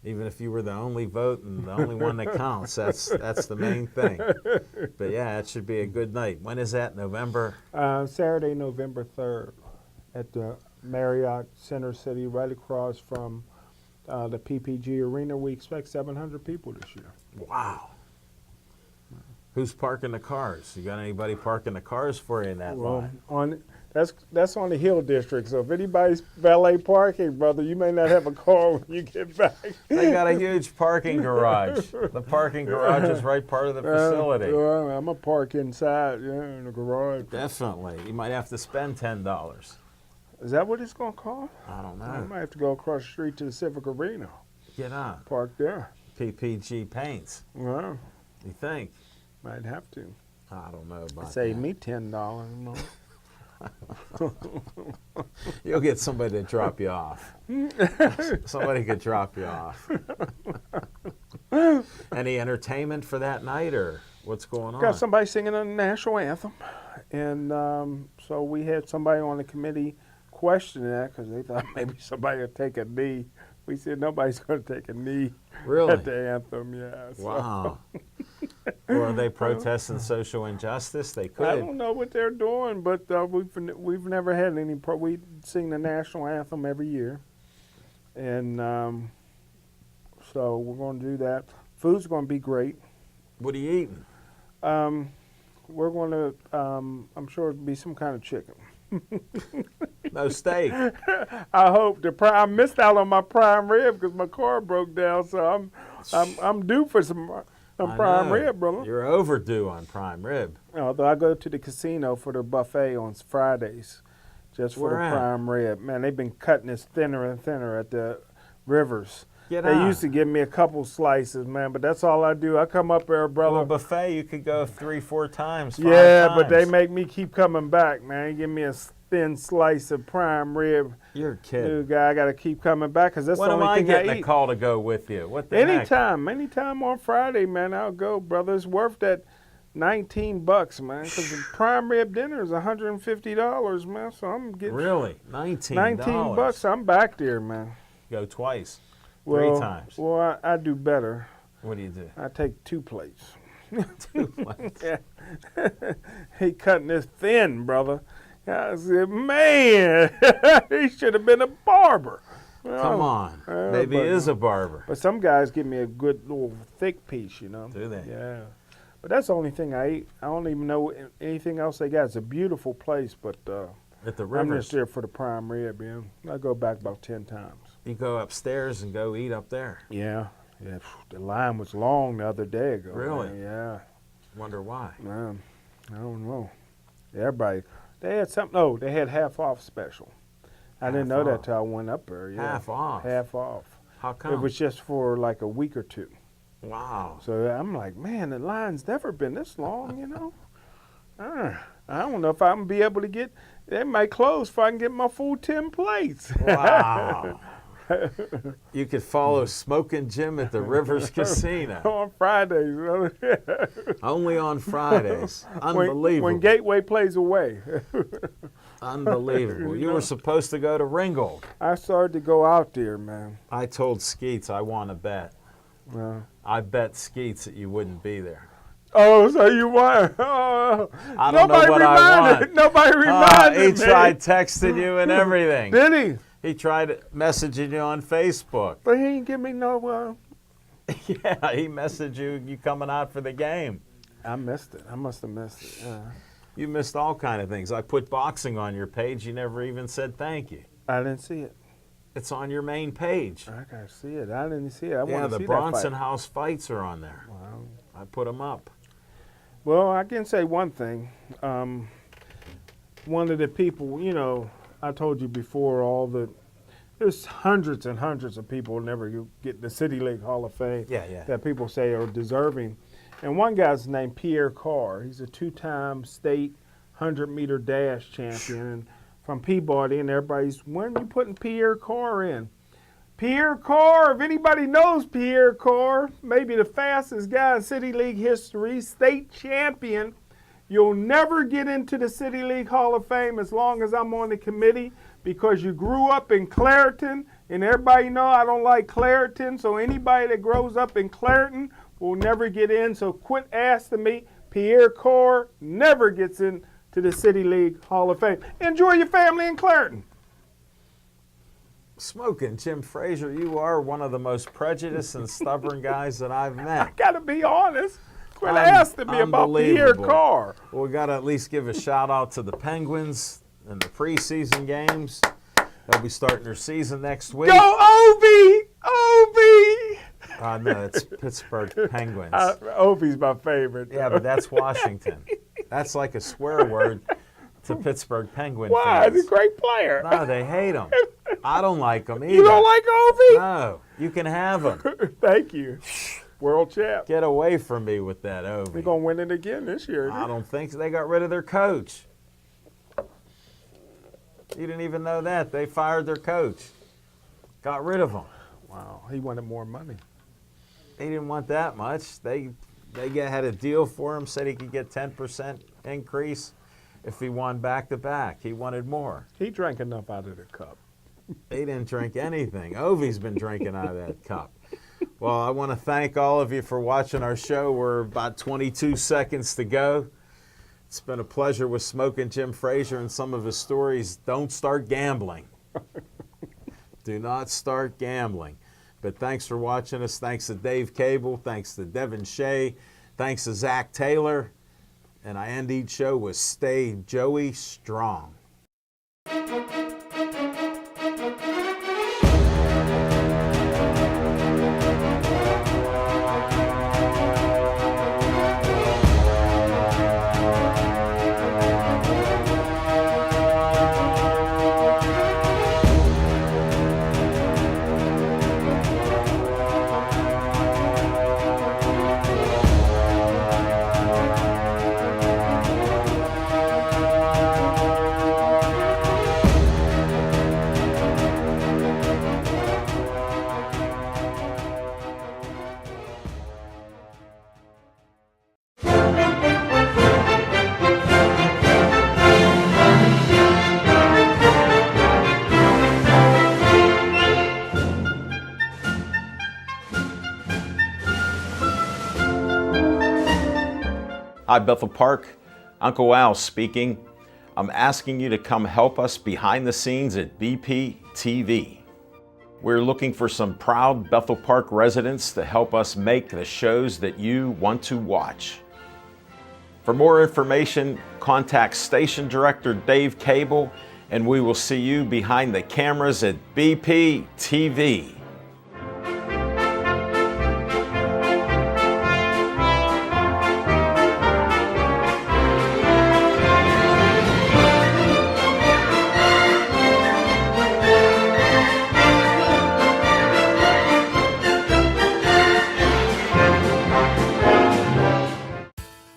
Even if you were the only vote and the only one that counts, that's the main thing. But yeah, it should be a good night. When is that? November? Saturday, November 3rd, at the Marriott Center City, right across from the PPG Arena. We expect 700 people this year. Wow. Who's parking the cars? You got anybody parking the cars for you in that line? That's on the Hill District. So if anybody's valet parking, brother, you may not have a car when you get back. They got a huge parking garage. The parking garage is right part of the facility. I'm gonna park inside, in the garage. Definitely. You might have to spend $10. Is that what it's gonna cost? I don't I know. might have to go across the street to the Civic Arena, Get on. park there. PPG Paints. Well, You think? might have to. I don't know about Save that. me $10. You know? You'll get somebody to drop you off. Somebody could drop you off. Any entertainment for that night, or what's going on? Got somebody singing the national anthem, and so we had somebody on the committee question that because they thought maybe somebody would take a knee. We said nobody's going to take a knee Really? at the anthem. Yeah. So Wow. Or are they protesting social injustice? They I could. don't know what they're doing, but we've never had any. We sing the national anthem every year, and so we're going to do that. Food's going to be great. What are you eating? We're going to. I'm sure it'll be some kind of chicken. No steak. I hope I missed out on my prime rib because my car broke down, so I'm due for some I prime know. rib, brother. You're overdue on prime rib. Although I go to the casino for the buffet on Fridays, just for Where the at? prime rib. Man, they've been cutting this thinner and thinner at the Rivers. Get They on. used to give me a couple slices, man, but that's all I do. I come up there, brother. Well, a buffet, you could go 3-4 times. 5 yeah, but they times. make me keep coming back, man. They give me a thin slice of prime rib. You're kidding. New guy, I got to keep coming back because that's When the am only I thing getting I a eat. call to go with you? What the heck? Anytime on Friday, man, I'll go, brother. It's worth that $19, man, because the prime rib dinner is $150, man. So I'm getting Really? $19. $19. I'm back there, man. Go twice. Well, 3 times. Well, I do better. What do you do? I take 2 plates. 2 plates. He cutting this thin, brother. I said, man, he should have been a barber. Come on. Maybe he but- is a barber. But some guys give me a good little thick piece, you know. Do they? Yeah. But that's the only thing I eat. I don't even know anything else they got. It's a beautiful place, but At the I'm Rivers. just there for the prime rib, yeah. I go back about 10 times. You go upstairs and go eat up there. Yeah. Yeah. The line was long the other day ago. Really? Man. Yeah. Wonder why. Man, I don't know. Everybody, they had something. Oh, they had half off special. I didn't know Half that off. till I went up there. Yeah. Half off. Half off. How come? It was just for like a week or 2. Wow. So I'm like, man, the line's never been this long, you know. I don't know if I'm gonna be able to get. They might close if I can get my full 10 plates. Wow. You could follow Smoking Jim at the Rivers Casino. On Fridays, brother. Only on Fridays. Unbelievable. When Gateway plays away. Unbelievable. You were supposed to go to Ringgold. I started to go out there, man. I told Skeets I want to bet. Well, I bet Skeets that you wouldn't be there. oh, so you want? Oh, I don't know what I want. Nobody reminded He me. tried texting you and everything. Did he? He tried messaging you on Facebook. But he didn't give me no. Yeah, he messaged you coming out for the game. I missed it. I must have missed it. You missed all kind of things. I put boxing on your page. You never even said thank you. I didn't see it. It's on your main page. I gotta see it. I didn't see it. I Yeah, want to the see Bronson that fight. House fights are on there. Wow. I put them up. Well, I can say one thing. One of the people, you know, I told you before, there's hundreds and hundreds of people who never get the City League Hall of Fame Yeah. that people say are deserving. And one guy's named Pierre Carr. He's a 2-time state 100-meter dash champion from Peabody, and everybody's, when are you putting Pierre Carr in? Pierre Carr, if anybody knows Pierre Carr, maybe the fastest guy in City League history, state champion. You'll never get into the City League Hall of Fame as long as I'm on the committee because you grew up in Clairton, and everybody know I don't like Clairton, so anybody that grows up in Clairton will never get in, so quit asking me. Pierre Carr never gets into the City League Hall of Fame. Enjoy your family in Clairton. Smoking Jim Frazier, you are one of the most prejudiced and stubborn guys that I've met. Gotta be honest. Quit asking me about Pierre Unbelievable. Carr. Well, we got to at least give a shout out to the Penguins in the preseason games. They'll be starting their season next week. Go Ovi! Ovi! No, it's Pittsburgh Penguins. Ovi's my favorite. Yeah, but that's Washington. That's like a swear word to Pittsburgh Penguin Why? fans. He's a great player. No, they hate him. I don't like him either. You don't like Ovi? No, you can have him. Thank you. World champ. Get away from me with that They're Ovi. going to win it again this year. I don't think so. They got rid of their coach. You didn't even know that. They fired their coach. Got rid of him. Wow, he wanted more money. They didn't want that much. They had a deal for him, said he could get 10% increase if he won back-to-back. He wanted more. He drank enough out of the cup. He didn't drink anything. Ovi's been drinking out of that cup. Well, I want to thank all of you for watching our show. We're about 22 seconds to go. It's been a pleasure with Smoking Jim Frazier and some of his stories. Don't start gambling. Do not start gambling. But thanks for watching us. Thanks to Dave Cable. Thanks to Devin Shea. Thanks to Zach Taylor. And I end each show with Stay Joey Strong. Hi, Bethel Park. Uncle Al speaking. I'm asking you to come help us behind the scenes at BP TV. We're looking for some proud Bethel Park residents to help us make the shows that you want to watch. For more information, contact Station Director Dave Cable, and we will see you behind the cameras at BP TV.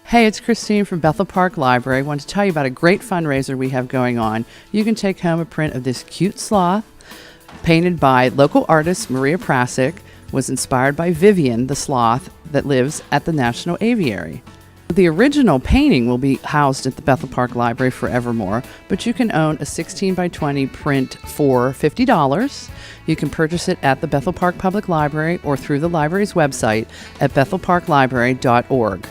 Hey, it's Christine from Bethel Park Library. I want to tell you about a great fundraiser we have going on. You can take home a print of this cute sloth painted by local artist Maria Prasic, was inspired by Vivian, the sloth that lives at the National Aviary. The original painting will be housed at the Bethel Park Library forevermore, but you can own a 16 by 20 print for $50. You can purchase it at the Bethel Park Public Library or through the library's website at bethelparklibrary.org.